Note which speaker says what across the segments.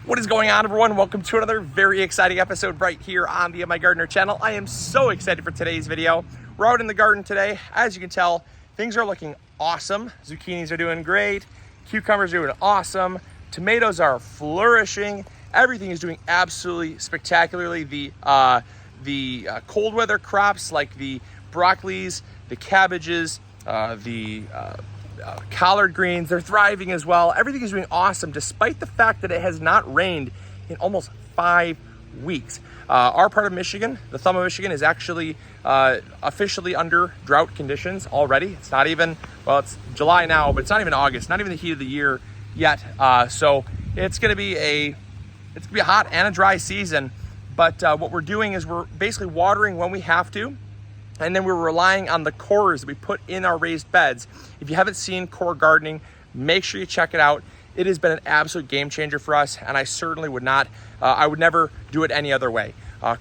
Speaker 1: What is going on, everyone? Welcome to another very exciting episode right here on the MIgardener channel. I am so excited for today's video. We're out in the garden today. As you can tell, things are looking awesome. Zucchinis are doing great. Cucumbers are doing awesome. Tomatoes are flourishing. Everything is doing absolutely spectacularly. The cold weather crops like the broccolis, the cabbages, the collard greens, they're thriving as well. Everything is doing awesome despite the fact that it has not rained in almost 5 weeks. Our part of Michigan, the thumb of Michigan, is actually officially under drought conditions already. It's not even, well, it's July now, but it's not even August, not even the heat of the year yet. So it's gonna be a hot and a dry season. But what we're doing is we're basically watering when we have to. And then we're relying on the cores that we put in our raised beds. If you haven't seen core gardening, make sure you check it out. It has been an absolute game changer for us, and I certainly would not, I would never do it any other way.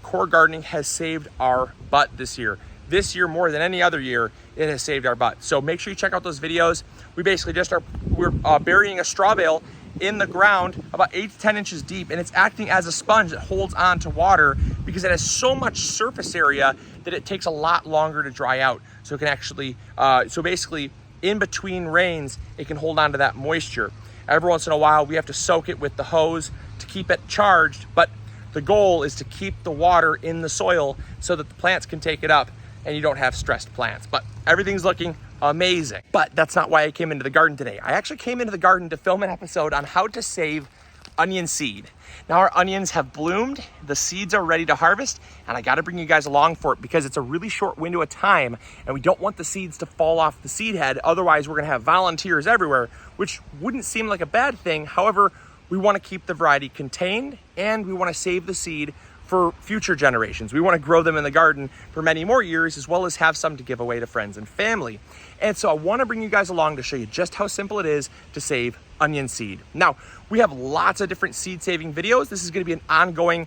Speaker 1: Core gardening has saved our butt this year. This year, more than any other year, it has saved our butt. So make sure you check out those videos. We basically we're burying a straw bale in the ground about 8 to 10 inches deep, and it's acting as a sponge that holds on to water because it has so much surface area that it takes a lot longer to dry out. So it can actually, so basically in between rains, it can hold on to that moisture. Every once in a while, we have to soak it with the hose to keep it charged, but the goal is to keep the water in the soil so that the plants can take it up and you don't have stressed plants. But everything's looking amazing. But that's not why I came into the garden today. I actually came into the garden to film an episode on how to save onion seed. Now our onions have bloomed, the seeds are ready to harvest, and I gotta bring you guys along for it because it's a really short window of time and we don't want the seeds to fall off the seed head. Otherwise, we're gonna have volunteers everywhere, which wouldn't seem like a bad thing. However, we wanna keep the variety contained and we wanna save the seed for future generations. We want to grow them in the garden for many more years, as well as have some to give away to friends and family. And so I want to bring you guys along to show you just how simple it is to save onion seed. Now, we have lots of different seed saving videos. This is going to be an ongoing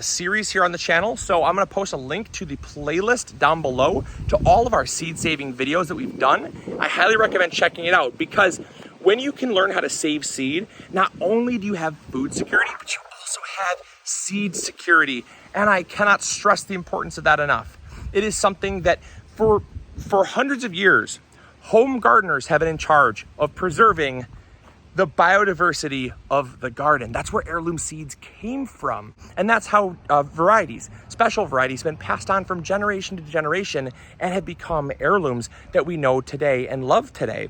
Speaker 1: series here on the channel. So I'm going to post a link to the playlist down below to all of our seed saving videos that we've done. I highly recommend checking it out because when you can learn how to save seed, not only do you have food security, but you also have seed security, and I cannot stress the importance of that enough. It is something that for hundreds of years, home gardeners have been in charge of preserving the biodiversity of the garden. That's where heirloom seeds came from, and that's how special varieties, have been passed on from generation to generation and have become heirlooms that we know today and love today.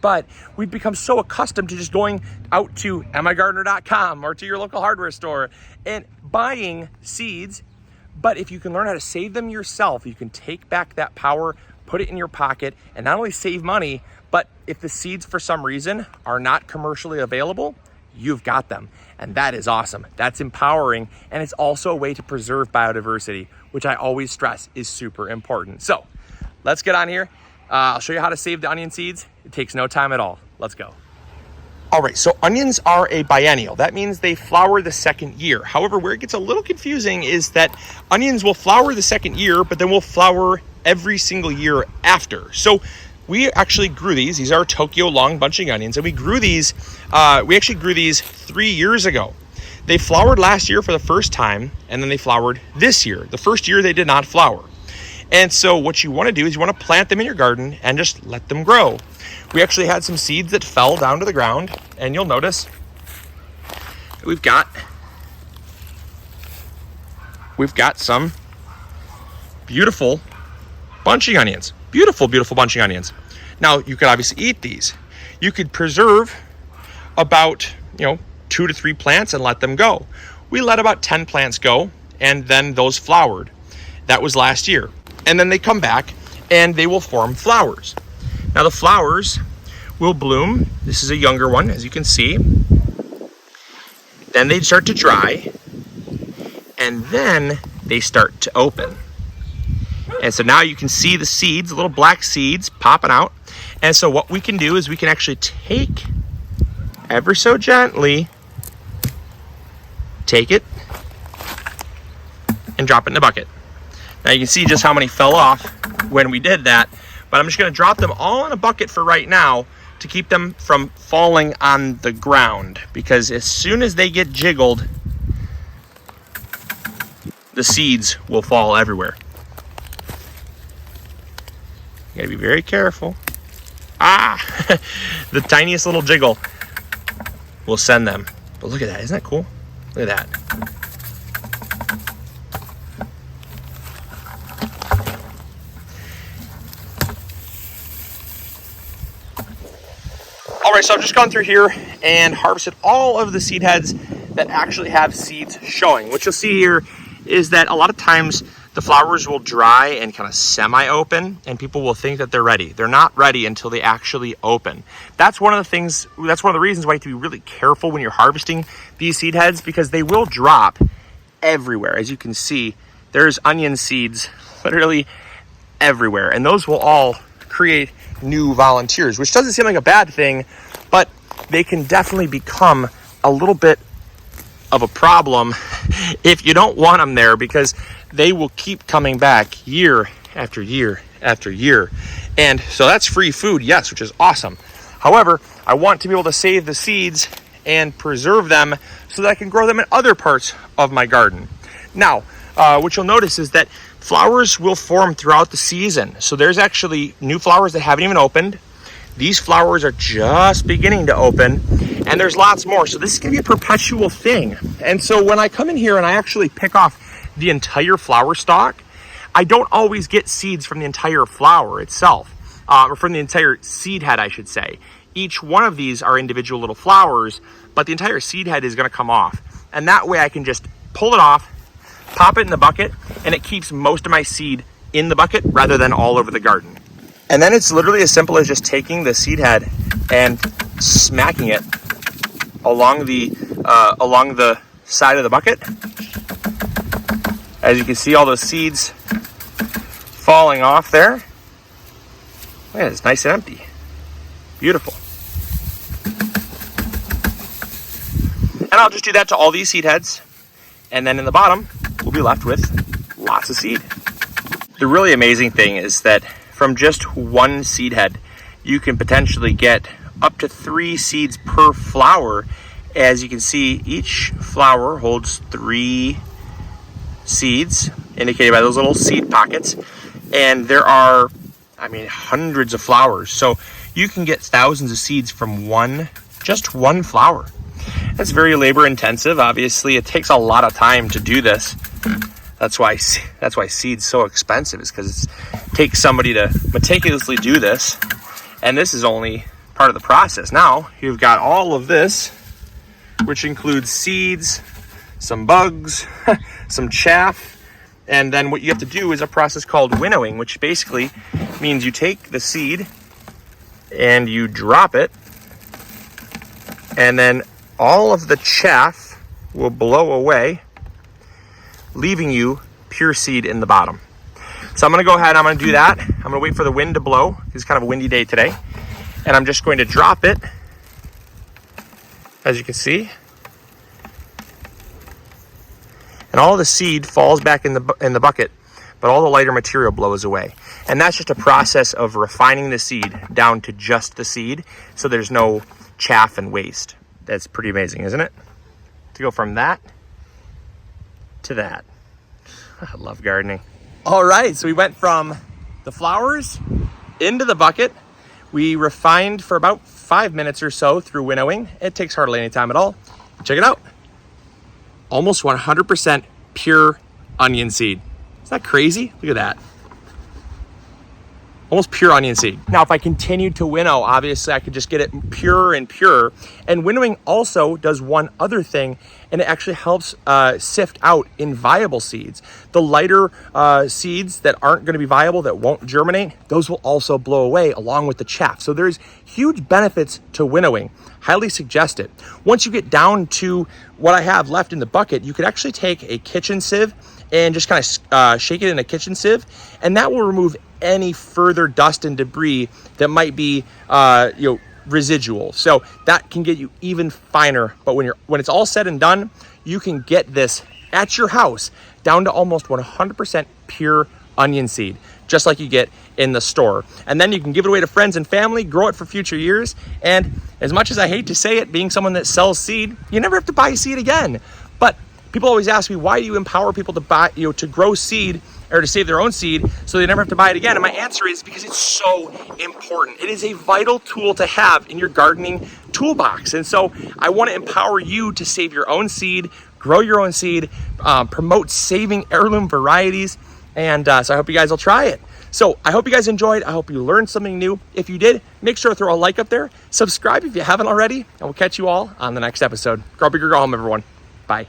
Speaker 1: But we've become so accustomed to just going out to MIgardener.com or to your local hardware store and buying seeds. But if you can learn how to save them yourself, you can take back that power, put it in your pocket, and not only save money, but if the seeds for some reason are not commercially available, you've got them. And that is awesome. That's empowering. And it's also a way to preserve biodiversity, which I always stress is super important. So let's get on here. I'll show you how to save the onion seeds. It takes no time at all. Let's go. All right, so onions are a biennial. That means they flower the second year. However, where it gets a little confusing is that onions will flower the second year, but then will flower every single year after. So we actually grew these. These are Tokyo long bunching onions, and we grew these. We actually grew these 3 years ago. They flowered last year for the first time, and then they flowered this year. The first year they did not flower. And so what you want to do is you want to plant them in your garden and just let them grow. We actually had some seeds that fell down to the ground, and you'll notice we've got some beautiful bunching onions. Beautiful, beautiful bunching onions. Now, you could obviously eat these. You could preserve about, 2 to 3 plants and let them go. We let about 10 plants go, and then those flowered. That was last year. And then they come back and they will form flowers. Now the flowers will bloom. This is a younger one, as you can see. Then they start to dry, and then they start to open. And so now you can see the seeds, the little black seeds popping out. And so what we can do is we can actually take, ever so gently, take it and drop it in the bucket. Now you can see just how many fell off when we did that, but I'm just gonna drop them all in a bucket for right now to keep them from falling on the ground, because as soon as they get jiggled, the seeds will fall everywhere. You gotta be very careful. The tiniest little jiggle will send them. But look at that, isn't that cool? Look at that. All right, so I've just gone through here and harvested all of the seed heads that actually have seeds showing. What you'll see here is that a lot of times the flowers will dry and kind of semi-open, and people will think that they're ready. They're not ready until they actually open. That's one of the things, that's one of the reasons why you have to be really careful when you're harvesting these seed heads, because they will drop everywhere. As you can see, there's onion seeds literally everywhere, and those will all create new volunteers, which doesn't seem like a bad thing, but they can definitely become a little bit of a problem if you don't want them there, because they will keep coming back year after year after year. And so that's free food, yes, which is awesome. However, I want to be able to save the seeds and preserve them so that I can grow them in other parts of my garden. Now, what you'll notice is that flowers will form throughout the season. So there's actually new flowers that haven't even opened. These flowers are just beginning to open, and there's lots more. So this is gonna be a perpetual thing. And so when I come in here and I actually pick off the entire flower stalk, I don't always get seeds from the entire flower itself, or from the entire seed head, I should say. Each one of these are individual little flowers, but the entire seed head is gonna come off. And that way I can just pull it off, pop it in the bucket, and it keeps most of my seed in the bucket rather than all over the garden. And then it's literally as simple as just taking the seed head and smacking it along the side of the bucket. As you can see, all those seeds falling off there. Look at it, it's nice and empty. Beautiful. And I'll just do that to all these seed heads. And then in the bottom, we'll be left with lots of seed. The really amazing thing is that from just one seed head, you can potentially get up to 3 seeds per flower. As you can see, each flower holds 3 seeds, indicated by those little seed pockets. And there are, hundreds of flowers. So you can get thousands of seeds from just one flower. That's very labor intensive. Obviously, it takes a lot of time to do this. That's why seed's so expensive, is because it takes somebody to meticulously do this. And this is only part of the process. Now, you've got all of this, which includes seeds, some bugs, some chaff, and then what you have to do is a process called winnowing, which basically means you take the seed and you drop it, and then all of the chaff will blow away, leaving you pure seed in the bottom. So I'm gonna go ahead, I'm gonna do that. I'm gonna wait for the wind to blow. It's kind of a windy day today. And I'm just going to drop it, as you can see. And all the seed falls back in the bucket, but all the lighter material blows away. And that's just a process of refining the seed down to just the seed, so there's no chaff and waste. That's pretty amazing, isn't it? To go from that to that. I love gardening. All right, so we went from the flowers into the bucket. We refined for about 5 minutes or so through winnowing. It takes hardly any time at all. Check it out. Almost 100% pure onion seed. Is that crazy? Look at that. Almost pure onion seed. Now, if I continued to winnow, obviously I could just get it purer and purer. And winnowing also does one other thing, and it actually helps sift out inviable seeds. The lighter seeds that aren't gonna be viable, that won't germinate, those will also blow away along with the chaff. So there's huge benefits to winnowing. Highly suggest it. Once you get down to what I have left in the bucket, you could actually take a kitchen sieve and just kind of shake it in a kitchen sieve, and that will remove any further dust and debris that might be residual. So that can get you even finer. But when it's all said and done, you can get this at your house down to almost 100% pure onion seed, just like you get in the store. And then you can give it away to friends and family, grow it for future years. And as much as I hate to say it, being someone that sells seed, you never have to buy seed again. But people always ask me, why do you empower people to buy, to grow seed or to save their own seed so they never have to buy it again? And my answer is because it's so important. It is a vital tool to have in your gardening toolbox. And so I want to empower you to save your own seed, grow your own seed, promote saving heirloom varieties. And so I hope you guys will try it. So I hope you guys enjoyed. I hope you learned something new. If you did, make sure to throw a like up there. Subscribe if you haven't already. And we'll catch you all on the next episode. Grow big or go home, everyone. Bye.